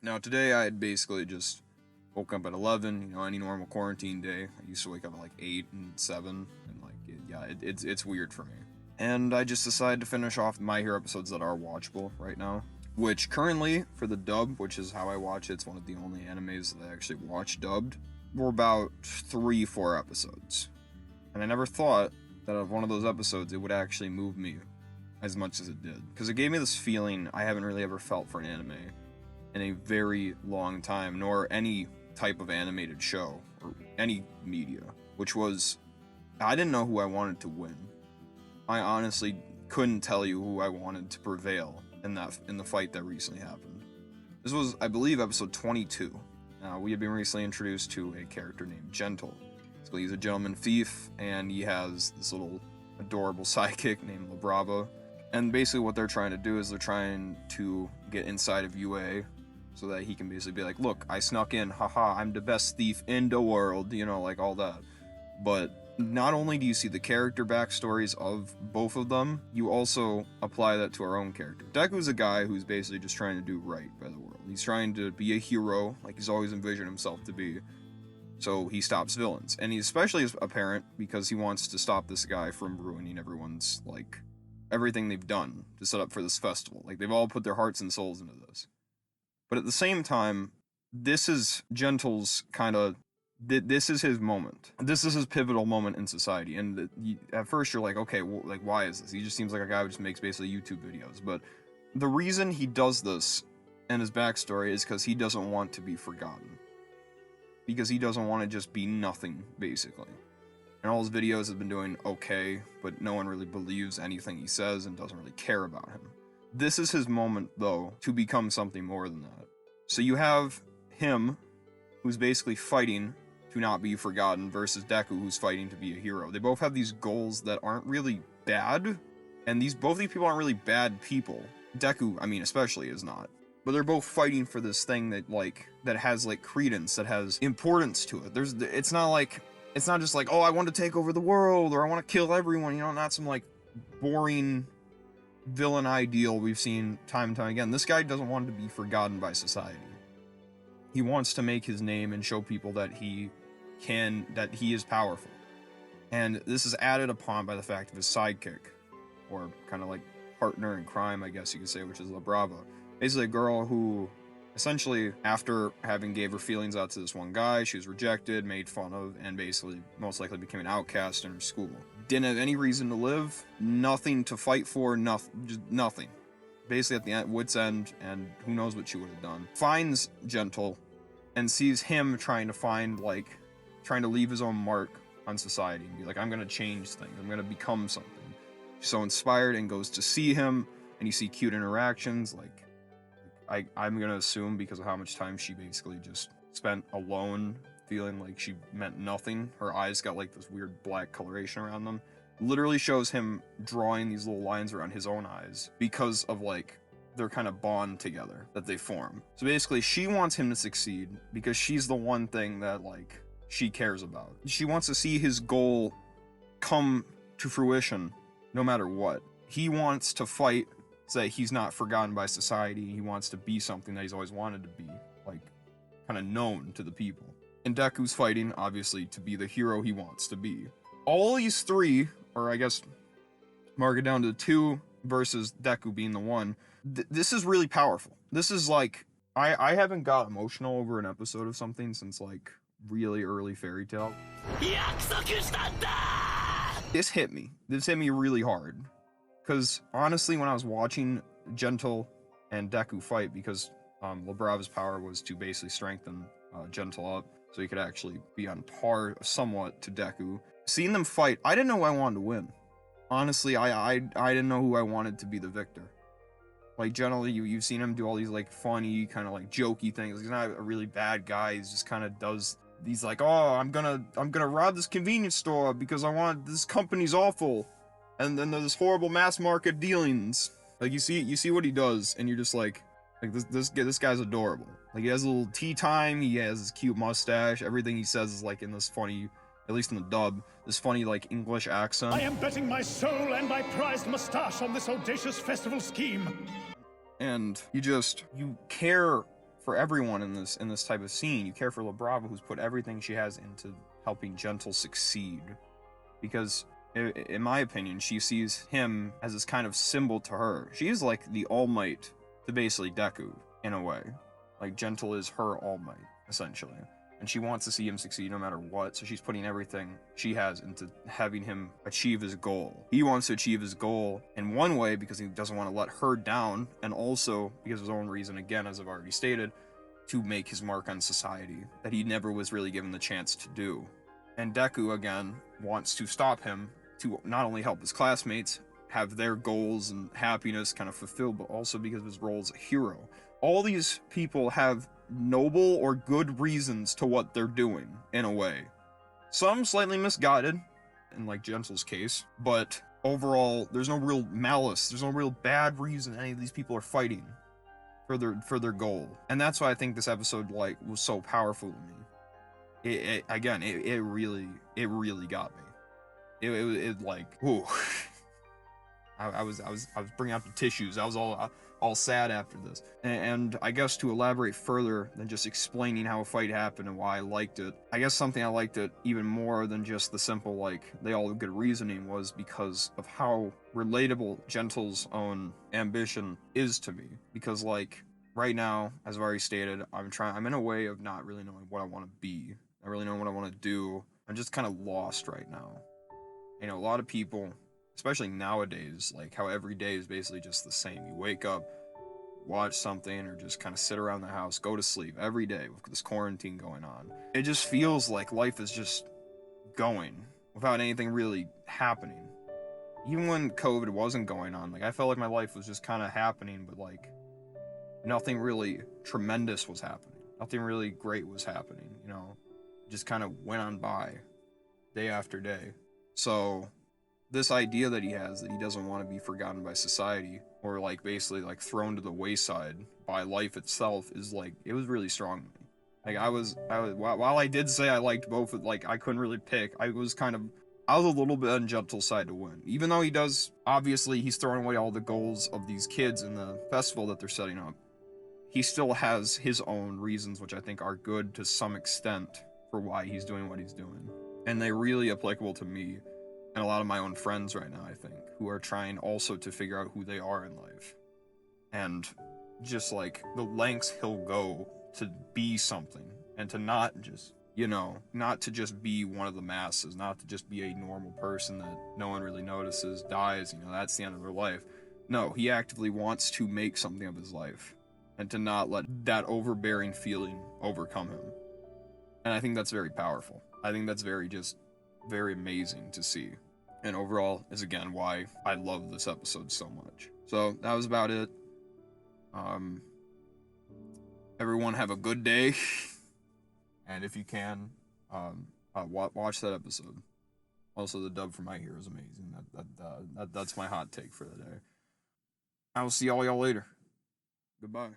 Now today I had basically just woke up at 11, you know, any normal quarantine day. I used to wake up at like 8 and 7, and like, it's weird for me. And I just decided to finish off My Hero episodes that are watchable right now. Which currently, for the dub, which is how I watch it, it's one of the only animes that I actually watch dubbed, we're about 3-4 episodes. And I never thought that out of one of those episodes it would actually move me as much as it did. Because it gave me this feeling I haven't really ever felt for an anime in a very long time, nor any type of animated show, or any media. Which was, I didn't know who I wanted to win. I honestly couldn't tell you who I wanted to prevail in the fight that recently happened. This was, I believe, episode 22. We had been recently introduced to a character named Gentle. So he's a gentleman thief, and he has this little adorable sidekick named La Brava. And basically what they're trying to do is they're trying to get inside of UA so that he can basically be like, look, I snuck in, haha, I'm the best thief in the world, you know, like all that. But not only do you see the character backstories of both of them, you also apply that to our own character. Deku's a guy who's basically just trying to do right by the world. He's trying to be a hero, like he's always envisioned himself to be. So he stops villains. And he especially is apparent because he wants to stop this guy from ruining everyone's, like, everything they've done to set up for this festival. Like, they've all put their hearts and souls into this. But at the same time, this is Gentle's kind of... This is his moment. This is his pivotal moment in society. And at first you're like, okay, well, like, why is this? He just seems like a guy who just makes basically YouTube videos. But the reason he does this and his backstory is because he doesn't want to be forgotten. Because he doesn't want to just be nothing, basically. And all his videos have been doing okay, but no one really believes anything he says and doesn't really care about him. This is his moment, though, to become something more than that. So you have him, who's basically fighting to not be forgotten, versus Deku, who's fighting to be a hero. They both have these goals that aren't really bad, and both these people aren't really bad people. Deku, I mean, especially, is not. But they're both fighting for this thing that has, like, credence, that has importance to it. It's not just like, oh, I want to take over the world, or I want to kill everyone, you know, not some, like, boring villain ideal we've seen time and time again. This guy doesn't want to be forgotten by society. He wants to make his name and show people that he is powerful. And this is added upon by the fact of his sidekick, or kind of like partner in crime, I guess you could say, which is La Brava. Basically a girl who, essentially, after having gave her feelings out to this one guy, she was rejected, made fun of, and basically most likely became an outcast in her school. Didn't have any reason to live, nothing to fight for, nothing. Basically at the end, wit's end, and who knows what she would have done. Finds Gentle and sees him trying to leave his own mark on society and be like, I'm gonna change things, I'm gonna become something. She's so inspired and goes to see him, and you see cute interactions, I'm gonna assume because of how much time she basically just spent alone, feeling like she meant nothing. Her eyes got like this weird black coloration around them. Literally shows him drawing these little lines around his own eyes because of like their kind of bond together that they form. So basically she wants him to succeed because she's the one thing that like she cares about. She wants to see his goal come to fruition no matter what. He wants to fight so that he's not forgotten by society. He wants to be something that he's always wanted to be, like kind of known to the people. And Deku's fighting obviously to be the hero he wants to be. All these three, or I guess mark it down to 2 versus Deku being the one, this is really powerful. This is like, I haven't got emotional over an episode of something since like really early Fairy Tail. This hit me really hard. Because honestly, when I was watching Gentle and Deku fight, because La Brava's power was to basically strengthen Gentle up, so he could actually be on par somewhat to Deku. Seeing them fight, I didn't know who I wanted to win. Honestly, I didn't know who I wanted to be the victor. Like, generally, you've seen him do all these, like, funny, kind of, like, jokey things. He's not a really bad guy. He just kind of does these, like, oh, I'm gonna rob this convenience store because I want, this company's awful. And then there's horrible mass market dealings. Like, you see what he does, and you're just like this guy's adorable. Like, he has a little tea time, he has his cute mustache, everything he says is, like, in this funny, at least in the dub, this funny, like, English accent. I am betting my soul and my prized mustache on this audacious festival scheme. And you care for everyone in this type of scene. You care for La Brava, who's put everything she has into helping Gentle succeed, because in my opinion, she sees him as this kind of symbol to her. She is like the All Might to basically Deku, in a way. Like, Gentle is her All Might, essentially. And she wants to see him succeed no matter what, so she's putting everything she has into having him achieve his goal. He wants to achieve his goal in one way because he doesn't want to let her down, and also because of his own reason, again, as I've already stated, to make his mark on society that he never was really given the chance to do. And Deku, again, wants to stop him to not only help his classmates have their goals and happiness kind of fulfilled, but also because of his role as a hero. All these people have noble or good reasons to what they're doing, in a way. Some slightly misguided, in like Gentle's case, but overall, there's no real malice, there's no real bad reason any of these people are fighting for their goal. And that's why I think this episode, like, was so powerful to me. It really got me. It like, whew. I was bringing out the tissues. I was all sad after this. And I guess to elaborate further than just explaining how a fight happened and why I liked it, I guess something I liked it even more than just the simple, like, they all have good reasoning, was because of how relatable Gentle's own ambition is to me. Because, like, right now, as I've already stated, I'm in a way of not really knowing what I want to be. I really know what I want to do. I'm just kind of lost right now. You know, a lot of people, especially nowadays, like how every day is basically just the same. You wake up, watch something, or just kind of sit around the house, go to sleep every day with this quarantine going on. It just feels like life is just going without anything really happening. Even when COVID wasn't going on, like, I felt like my life was just kind of happening, but like nothing really tremendous was happening. Nothing really great was happening, you know? It just kind of went on by day after day. So this idea that he has, that he doesn't want to be forgotten by society, or like basically like thrown to the wayside by life itself, is like, it was really strong to me. Like, I was while I did say I liked both, like, I couldn't really pick. I was a little bit on Gentle's side to win, even though he's throwing away all the goals of these kids in the festival that they're setting up. He still has his own reasons, which I think are good to some extent, for why he's doing what he's doing, and they're really applicable to me and a lot of my own friends right now, I think, who are trying also to figure out who they are in life. And just like the lengths he'll go to be something, and to not just, not to just be one of the masses, not to just be a normal person that no one really notices, dies, that's the end of their life. No, he actively wants to make something of his life, and to not let that overbearing feeling overcome him. And I think that's very powerful. I think that's very amazing to see. And overall is, again, why I love this episode so much. So that was about it. Everyone have a good day. And if you can, watch that episode. Also, the dub for My Hero is amazing. That's my hot take for the day. I will see all y'all later. Goodbye.